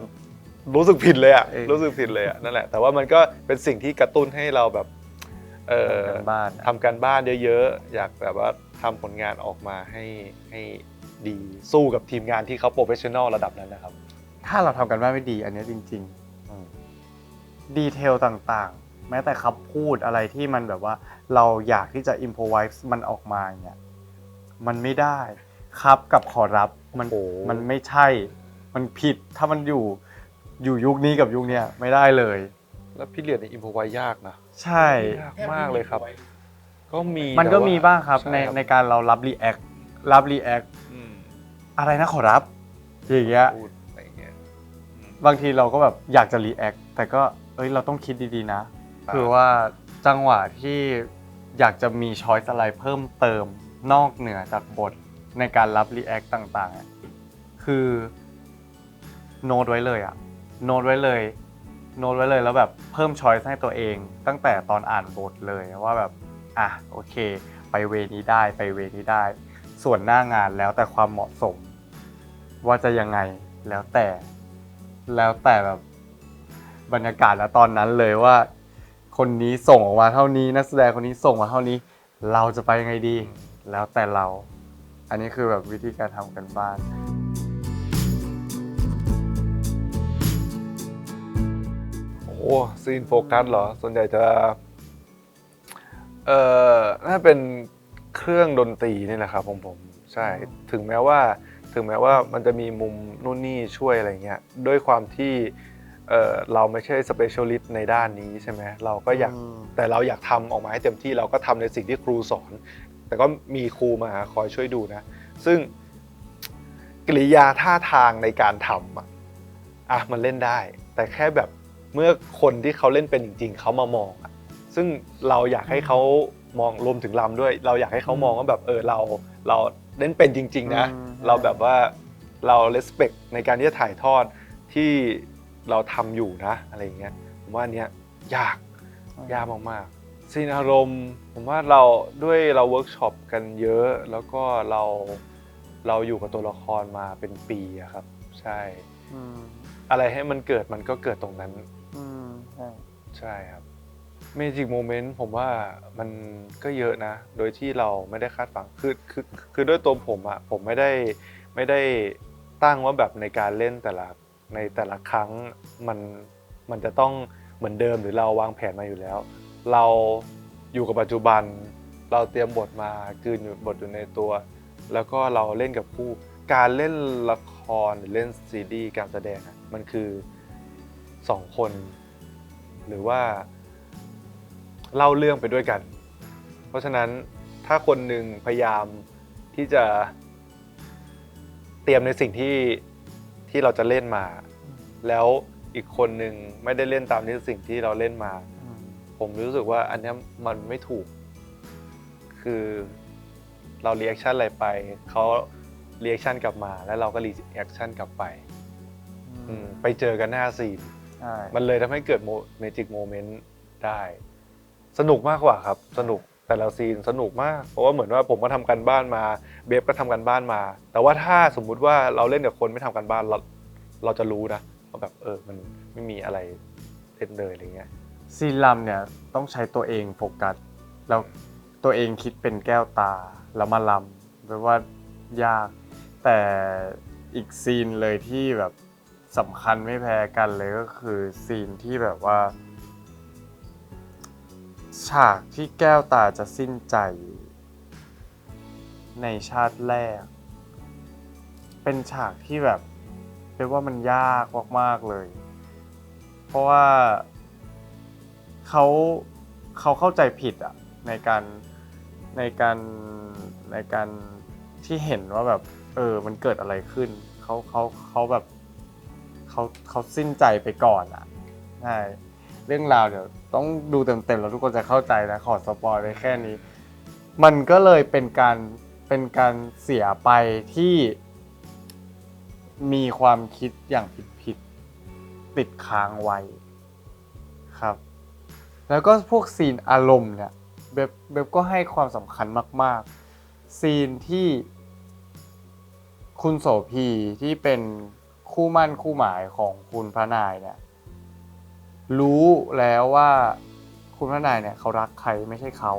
รู้สึกผิดเลยอ่ะรู้สึกผิดเลยอ่ะนั่นแหละแต่ว่ามันก็เป็นสิ่งที่กระตุ้นให้เราแบบทำการบ้านเยอะๆอยากแบบว่าทำผลงานออกมาให้ดีสู้กับทีมงานที่เขาโปรเฟชชั่นอลระดับนั้นนะครับถ้าเราทำกันบ้านไม่ดีอันนี้จริงๆดีเทลต่าง แม้แต่คำพูดอะไรที่มันแบบว่าเราอยากที่จะ improvise มันออกมาอย่างเงี้ยมันไม่ได้ครับกับขอรับมันไม่ใช่มันผิดถ้ามันอยู่ยุคนี้กับยุคเนี้ยไม่ได้เลย แล้วพี่เรียนในอิมพอไว้ยากนะ ใช่ ยากมากเลยครับ ก็มี มันก็ แต่ว่ มีบ้างครับ ช่ ในการเรารับ react อืม อะไรนะขอรับอย่างเงี้ย พูดอะไรเงี้ยอืม บางทีเราก็แบบอยากจะ react แต่ก็เราต้องคิดดีๆนะคือว่าจังหวะที่อยากจะมี choice อะไรเพิ่มเติมนอกเหนือจากบทในการรับ react ต่างๆอะคือโน้ตไว้เลยอะโน้ตไว้เลยแล้วแบบเพิ่ม choice ให้ตัวเองตั้งแต่ตอนอ่านบทเลยว่าแบบโอเคไปเวนี้ได้ไปเวนี้ได้ส่วนหน้างานแล้วแต่ความเหมาะสมว่าจะยังไงแล้วแต่แบบบรรยากาศแล้วตอนนั้นเลยว่าคนนี้ส่งออกมาเท่านี้นักแสดงคนนี้ส่งมาเท่านี้เราจะไปยังไงดีแล้วแต่เราอันนี้คือแบบวิธีการทำกันบ้าน โอ้ซีนโฟกัสเหรอ ส่วนใหญ่จะน่าเป็นเครื่องดนตรีนี่แหละครับผมใช่ถึงแม้ว่ามันจะมีมุมนู่นนี่ช่วยอะไรเงี้ยด้วยความที่เราไม่ใช่สเปเชียลิสต์ในด้านนี้ใช่ไหมเราก็อยากแต่เราอยากทำออกมาให้เต็มที่เราก็ทำในสิ่งที่ครูสอน แต่ก็มีครูมาคอยช่วยดูนะซึ่งกิริยาท่าทางในการทำมันเล่นได้ แต่แค่แบบเมื่อคนที่เขาเล่นเป็นจริงๆเขามามองซึ่งเราอยากให้เขามองรวมถึงลำด้วย เราอยากให้เขามองว่าแบบเราเล่นเป็นจริงๆนะเราแบบว่าเรา respect ในการที่จะถ่ายทอดที่เราทำอยู่นะอะไรอย่างเงี้ยผมว่าอันเนี้ยยากมากๆซีนอารมณ์ผมว่าเราเวิร์กช็อปกันเยอะแล้วก็เราอยู่กับตัวละครมาเป็นปีอะครับใช่อะไรให้มันเกิดมันก็เกิดตรงนั้นใช่ครับเมจิกโมเมนต์ผมว่ามันก็เยอะนะโดยที่เราไม่ได้คาดฝันคือด้วยตัวผมไม่ได้ตั้งว่าแบบในการเล่นในแต่ละครั้งมันจะต้องเหมือนเดิมหรือเราวางแผนมาอยู่แล้วเราอยู่กับปัจจุบันเราเตรียมบทมาคืนบทอยู่ในตัวแล้วก็เราเล่นกับคู่การเล่นละครหรือเล่นซีรีส์การแสดงมันคือ2คนหรือว่าเล่าเรื่องไปด้วยกันเพราะฉะนั้นถ้าคนหนึ่งพยายามที่จะเตรียมในสิ่งที่เราจะเล่นมาแล้วอีกคนหนึ่งไม่ได้เล่นตามที่สิ่งที่เราเล่นมาผมรู้สึกว่าอันนี้มันไม่ถูกคือเรารีแอคชั่นอะไรไปเขารีแอคชั่นกลับมาแล้วเราก็รีแอคชั่นกลับไปไปเจอกันหน้าซีนมันเลยทำให้เกิดเมจิกโมเมนต์ได้สนุกมากกว่าครับสนุกแต่ละซีนสนุกมากเพราะว่าเหมือนว่าผมก็ทำกันบ้านมาเบฟก็ทำกันบ้านมาแต่ว่าถ้าสมมุติว่าเราเล่นกับคนไม่ทำกันบ้านเราจะรู้นะว่าแบบมันไม่มีอะไรเล่นเลยอะไรเงี้ยซีนลำเนี่ยต้องใช้ตัวเองโฟกัสแล้วตัวเองคิดเป็นแก้วตาแล้วมาลำแปลว่ายากแต่อีกซีนเลยที่แบบสำคัญไม่แพ้กันเลยก็คือซีนที่แบบว่าฉากที่แก้วตาจะสิ้นใจในชาติแรกเป็นฉากที่แบบเรียกว่ามันยากมากๆเลยเพราะว่าเขาเข้าใจผิดในการที่เห็นว่าแบบมันเกิดอะไรขึ้นเขาแบบเขาสิ้นใจไปก่อนใช่เรื่องราวเดี๋ยวต้องดูเต็มๆแล้วทุกคนจะเข้าใจนะขอสปอยไว้แค่นี้มันก็เลยเป็นการเสียไปที่มีความคิดอย่างผิดติดค้างไว้ครับแล้วก็พวกซีนอารมณ์เนี่ยเบบก็ให้ความสำคัญมากๆซีนที่คุณโสภีที่เป็นคู่มั่นคู่หมายของคุณพระนายเนี่ยรู้แล้วว่าคุณพระนายเนี่ยเขารักใครไม่ใช่เขา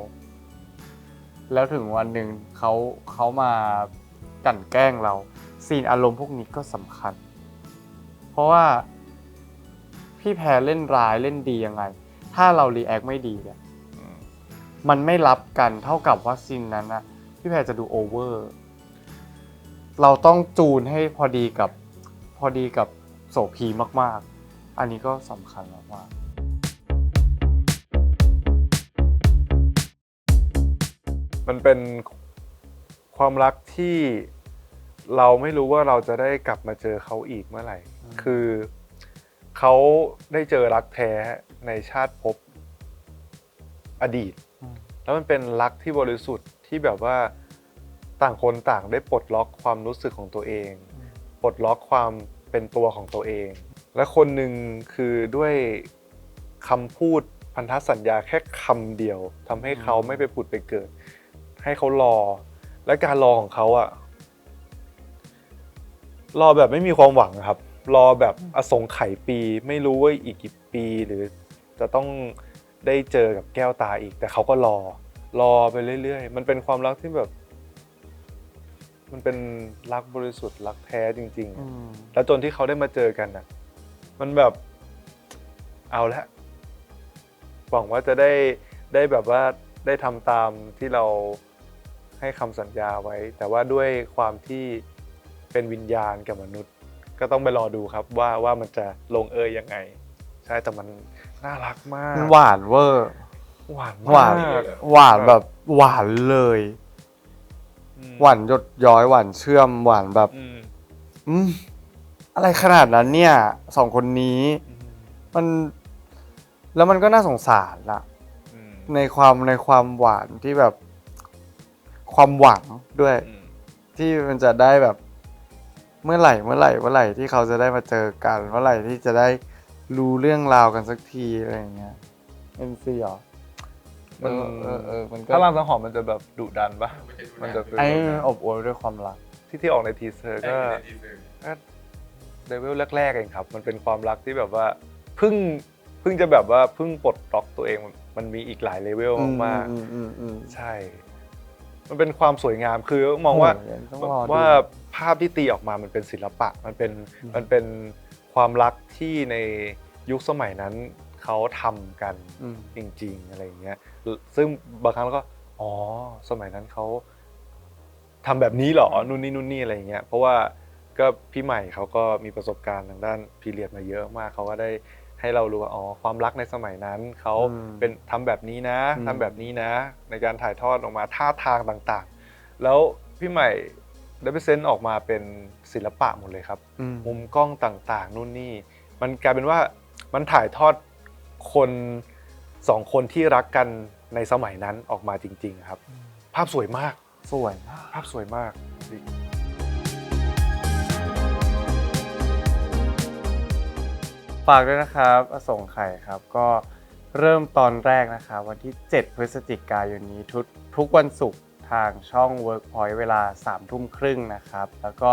แล้วถึงวันหนึ่งเขามากลั่นแกล้งเราซีนอารมณ์พวกนี้ก็สำคัญเพราะว่าพี่แพรเล่นร้ายเล่นดียังไง ถ้าเรารีแอคไม่ดีเนี่ยมันไม่รับกันเท่ากับว่าซีนนั้นนะพี่แพรจะดูโอเวอร์เราต้องจูนให้พอดีกับโสภีมากๆอันนี้ก็สำคัญมาก มันเป็นความรักที่เราไม่รู้ว่าเราจะได้กลับมาเจอเขาอีกเมื่อไหร่ คือเขาได้เจอรักแท้ในชาติภพอดีต แล้วมันเป็นรักที่บริสุทธิ์ที่แบบว่าต่างคนต่างได้ปลดล็อกความรู้สึกของตัวเอง ปลดล็อกความเป็นตัวของตัวเอง และคนหนึ่งคือด้วยคำพูดพันธสัญญาแค่คำเดียวทำให้เขาไม่ไปผุดไปเกิด ให้เขารอ และการรอของเขาอะรอแบบไม่มีความหวังครับ รอแบบอสงไขยปีไม่รู้ว่าอีกกี่ปีหรือจะต้องได้เจอกับแก้วตาอีก แต่เขาก็รอไปเรื่อยๆมันเป็นความรักที่แบบ มันเป็นรักบริสุทธิ์รักแท้จริงๆแล้วจนที่เขาได้มาเจอกันน่ะมันแบบเอาละหวังว่าจะได้แบบว่าได้ทำตามที่เราให้คำสัญญาไว้ แต่ว่าด้วยความที่เป็นวิญญาณกับมนุษย์ ก็ต้องไปรอดูครับว่ามันจะลงเอยยังไง ใช่แต่มันน่ารักมาก หวานเวอร์ หวาน หวาน มาก หวานแบบหวานเลยหวานหยดย้อยหวานเชื่อมหวานแบบอะไรขนาดนั้นเนี่ยสองคนนี้มันแล้วมันก็น่าสงสารละในความหวานที่แบบความหวังด้วยที่มันจะได้แบบเมื่อไหร่ที่เขาจะได้มาเจอกันเมื่อไหร่ที่จะได้รู้เรื่องราวกันสักทีอะไรอย่างเงี้ยNCเหรอมันก็ ถ้ารังสังหรณ์มันจะแบบดุดันปะมันจะ ไอ้อบอวลด้วยความรักที่ออกในทีเซอร์ก็เลเวลแรกๆเองครับมันเป็นความรักที่แบบว่าเพิ่งจะแบบว่าเพิ่งปลดล็อกตัวเองมันมีอีกหลายเลเวลมากๆใช่มันเป็นความสวยงามคือมองว่าภาพที่ตีออกมามันเป็นศิลปะมันเป็นความรักที่ในยุคสมัยนั้นเขาทำกันจริงๆอะไรอย่างเงี้ยซึ่งบางครั้งเราก็อ๋อสมัยนั้นเขาทำแบบนี้เหรอนู่นนี่อะไรอย่างเงี้ยเพราะว่าก็พี่ใหม่เขาก็มีประสบการณ์ทางด้านพีเรียดมาเยอะมากเขาก็ได้ให้เรารู้ว่าอ๋อความรักในสมัยนั้นเขาเป็นทำแบบนี้นะทำแบบนี้นะในการถ่ายทอดออกมาท่าทางต่างๆแล้วพี่ใหม่ได้เซนต์ออกมาเป็นศิลปะหมดเลยครับมุมกล้องต่างๆนู่นนี่มันกลายเป็นว่ามันถ่ายทอดคนสองคนที่รักกันในสมัยนั้นออกมาจริงๆครับภาพสวยมากภาพสวยมากฝากด้วยนะครับอสงไขยครับก็เริ่มตอนแรกนะครับวันที่7พฤศจิกายนนี้ทุกวันศุกร์ทางช่อง Workpoint เวลา 21:30 นนะครับแล้วก็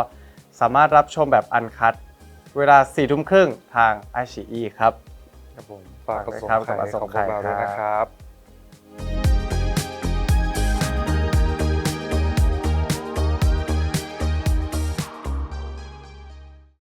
สามารถรับชมแบบอันคัทเวลา 22:30 นทาง iQIYI ครับครับผมฝากอสงไขยของพวกเราด้วยนะครับ